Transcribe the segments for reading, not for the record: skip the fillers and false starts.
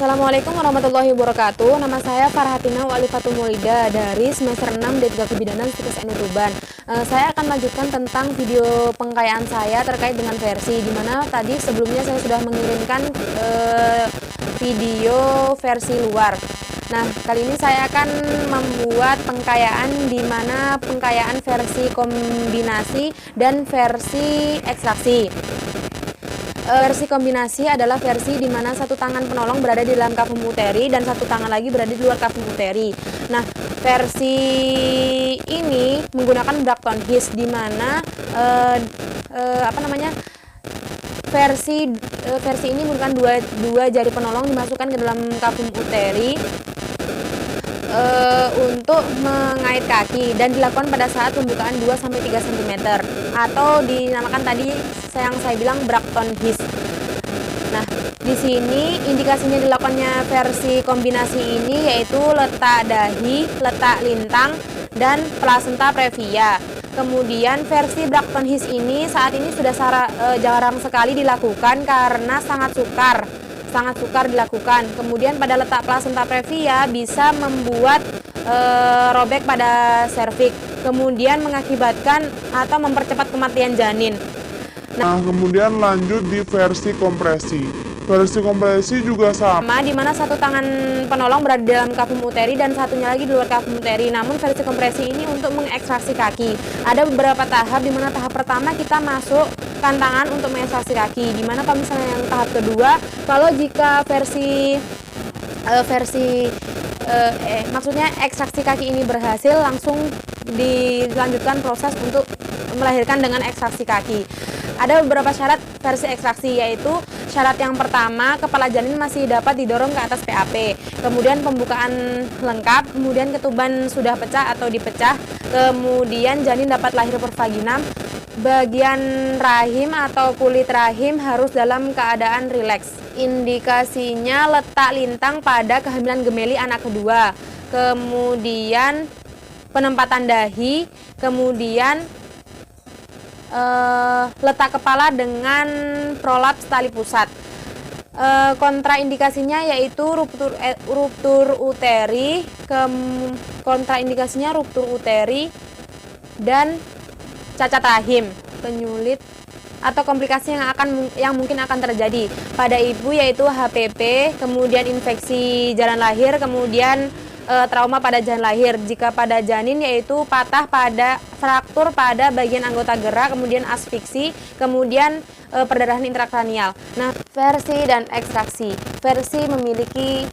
Assalamualaikum warahmatullahi wabarakatuh. Nama saya Farhatina Walifatul Maulida dari semester 6 D3 Kebidanan Stikes NU Tuban. Saya akan lanjutkan tentang video pengkayaan saya terkait dengan versi, dimana tadi sebelumnya saya sudah mengirimkan video versi luar. Nah, kali ini saya akan membuat pengkayaan, di mana pengkayaan versi kombinasi dan versi ekstraksi. Versi kombinasi adalah versi di mana satu tangan penolong berada di dalam kafum uteri dan satu tangan lagi berada di luar kafum uteri. Nah, versi ini menggunakan Braxton Hicks, di mana versi ini menggunakan dua jari penolong dimasukkan ke dalam kafum uteri untuk mengait kaki, dan dilakukan pada saat pembukaan 2-3 cm atau dinamakan tadi yang saya bilang Braxton Hicks. Nah, di sini indikasinya dilakukannya versi kombinasi ini yaitu letak dahi, letak lintang, dan plasenta previa. Kemudian versi Braxton Hicks ini saat ini sudah jarang sekali dilakukan karena sangat sukar dilakukan. Kemudian pada letak plasenta previa bisa membuat robek pada serviks, kemudian mengakibatkan atau mempercepat kematian janin. Nah, kemudian lanjut di versi kompresi. Versi kompresi juga sama, di mana satu tangan penolong berada di dalam kafum uteri dan satunya lagi di luar kafum uteri. Namun versi kompresi ini untuk mengekstraksi kaki. Ada beberapa tahap, di mana tahap pertama kita masukkan tangan untuk mengekstraksi kaki. Di mana kalau misalnya yang tahap kedua, kalau jika maksudnya ekstraksi kaki ini berhasil, langsung dilanjutkan proses untuk melahirkan dengan ekstraksi kaki. Ada beberapa syarat versi ekstraksi, yaitu syarat yang pertama, kepala janin masih dapat didorong ke atas PAP, kemudian pembukaan lengkap, kemudian ketuban sudah pecah atau dipecah, kemudian janin dapat lahir per vaginam, bagian rahim atau kulit rahim harus dalam keadaan rileks. Indikasinya letak lintang pada kehamilan gemeli anak kedua, kemudian penempatan dahi, kemudian letak kepala dengan prolaps tali pusat. Kontraindikasinya yaitu ruptur uteri, kontraindikasinya ruptur uteri dan cacat rahim, penyulit atau komplikasi yang mungkin akan terjadi pada ibu yaitu HPP, kemudian infeksi jalan lahir, kemudian trauma pada janin lahir. Jika pada janin yaitu fraktur pada bagian anggota gerak, kemudian asfiksi, kemudian perdarahan intrakranial. Nah, versi dan ekstraksi. Versi memiliki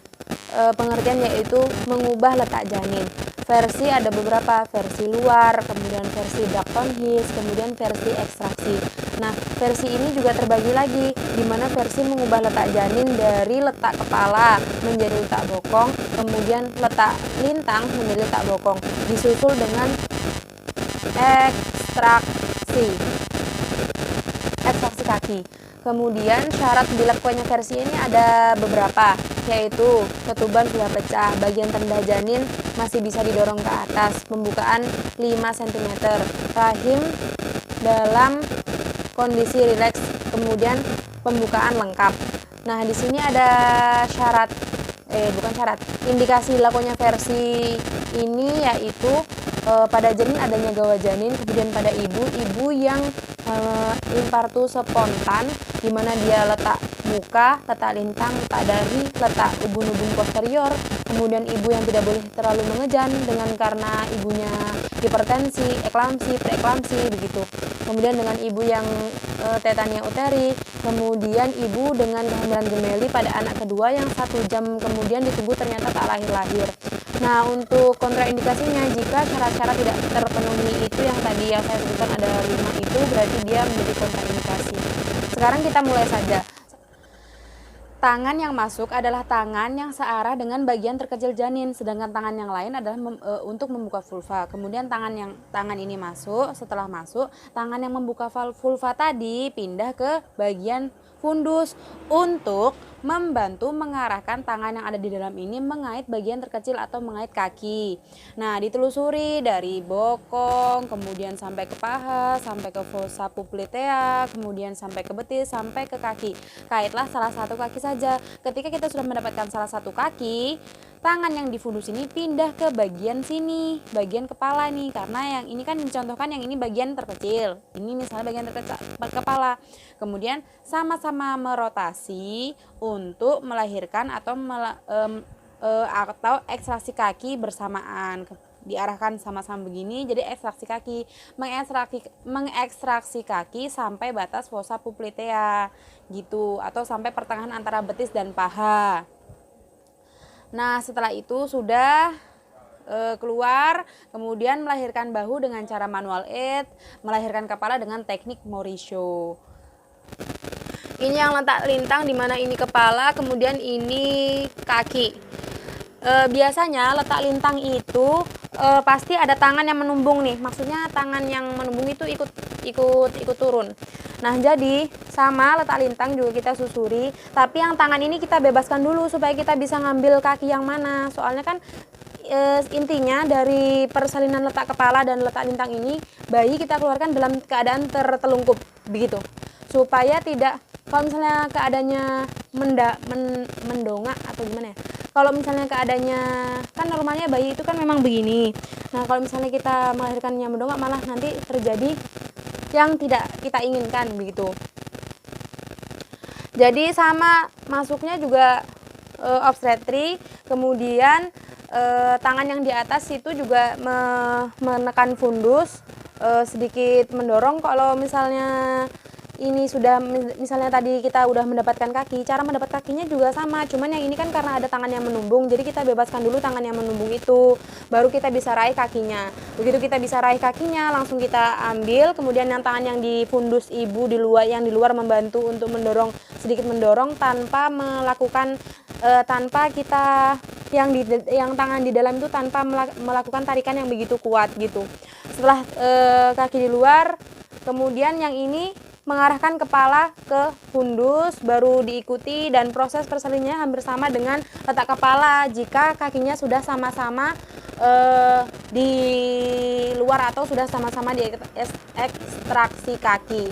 pengertian yaitu mengubah letak janin. Versi ada beberapa, versi luar, kemudian versi Braxton Hicks, kemudian versi ekstraksi. Nah, versi ini juga terbagi lagi, di mana versi mengubah letak janin dari letak kepala menjadi letak bokong, kemudian letak lintang menjadi letak bokong, disusul dengan ekstraksi kaki. Kemudian syarat dilakukannya versi ini ada beberapa, yaitu ketuban sudah pecah, bagian terendah janin masih bisa didorong ke atas, pembukaan 5 cm, rahim dalam kondisi rileks, kemudian pembukaan lengkap. Nah, di sini ada indikasi dilakukannya versi ini yaitu pada janin adanya gawa janin, kemudian pada ibu yang infartus spontan, di mana dia letak muka, letak lintang, letak dahi, letak ubun-ubun posterior, kemudian ibu yang tidak boleh terlalu mengejan dengan karena ibunya hipertensi, eklamsi, preeklamsi begitu. Kemudian dengan ibu yang tetania uteri, kemudian ibu dengan kehamilan gemeli pada anak kedua yang 1 jam kemudian di tubuh ternyata tak lahir-lahir. Nah, untuk kontraindikasinya, jika syarat-syarat tidak terpenuhi itu yang tadi yang saya sebutkan ada 5 itu, berarti dia menjadi kontraindikasi. Sekarang kita mulai saja. Tangan yang masuk adalah tangan yang searah dengan bagian terkecil janin, sedangkan tangan yang lain adalah untuk membuka vulva. Kemudian tangan ini masuk, setelah masuk, tangan yang membuka vulva tadi pindah ke bagian fundus untuk membantu mengarahkan tangan yang ada di dalam ini mengait bagian terkecil atau mengait kaki. Nah, ditelusuri dari bokong, kemudian sampai ke paha, sampai ke fossa popltea, kemudian sampai ke betis, sampai ke kaki. Kaitlah salah satu kaki saja. Ketika kita sudah mendapatkan salah satu kaki, tangan yang difundus ini pindah ke bagian sini, bagian kepala nih, karena yang ini kan mencontohkan yang ini bagian terkecil, ini misalnya bagian terkecil kepala. Kemudian sama-sama merotasi untuk melahirkan atau ekstraksi kaki bersamaan, diarahkan sama-sama begini, jadi ekstraksi kaki, mengekstraksi kaki sampai batas fossa popltea gitu, atau sampai pertengahan antara betis dan paha. Nah, setelah itu sudah keluar, kemudian melahirkan bahu dengan cara manual aid, melahirkan kepala dengan teknik Mauricio. Ini yang letak lintang, di mana ini kepala, kemudian ini kaki. Biasanya letak lintang itu pasti ada tangan yang menumbung nih, maksudnya tangan yang menumbung itu ikut turun. Nah, jadi sama letak lintang juga kita susuri, tapi yang tangan ini kita bebaskan dulu supaya kita bisa ngambil kaki yang mana. Soalnya kan intinya dari persalinan letak kepala dan letak lintang ini, bayi kita keluarkan dalam keadaan tertelungkup begitu, supaya tidak, kalau misalnya keadaannya mendongak atau gimana ya, kalau misalnya keadaannya kan normalnya bayi itu kan memang begini. Nah, kalau misalnya kita melahirkannya mendongak, malah nanti terjadi yang tidak kita inginkan begitu. Jadi sama masuknya juga obstetri, kemudian tangan yang di atas itu juga menekan fundus, sedikit mendorong. Kalau misalnya ini sudah, misalnya tadi kita udah mendapatkan kaki, cara mendapat kakinya juga sama, cuman yang ini kan karena ada tangan yang menumbung, jadi kita bebaskan dulu tangan yang menumbung itu, baru kita bisa raih kakinya. Begitu kita bisa raih kakinya, langsung kita ambil, kemudian yang tangan yang di fundus ibu di luar, yang di luar membantu untuk mendorong, sedikit mendorong tanpa melakukan tanpa kita yang tangan di dalam itu tanpa melakukan tarikan yang begitu kuat gitu. Setelah kaki di luar, kemudian yang ini mengarahkan kepala ke fundus, baru diikuti, dan proses persalinannya hampir sama dengan letak kepala jika kakinya sudah sama-sama di luar atau sudah sama-sama di ekstraksi kaki.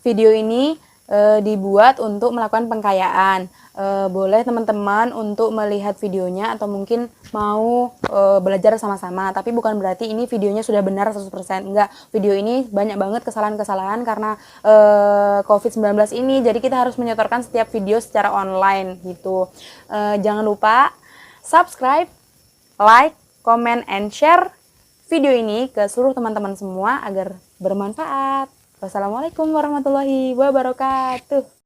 Video ini dibuat untuk melakukan pengkayaan. Boleh teman-teman untuk melihat videonya atau mungkin mau belajar sama-sama, tapi bukan berarti ini videonya sudah benar 100%. Enggak, video ini banyak banget kesalahan-kesalahan karena COVID-19 ini, jadi kita harus menyetorkan setiap video secara online gitu. Jangan lupa subscribe, like, comment, and share video ini ke seluruh teman-teman semua agar bermanfaat. Wassalamualaikum warahmatullahi wabarakatuh.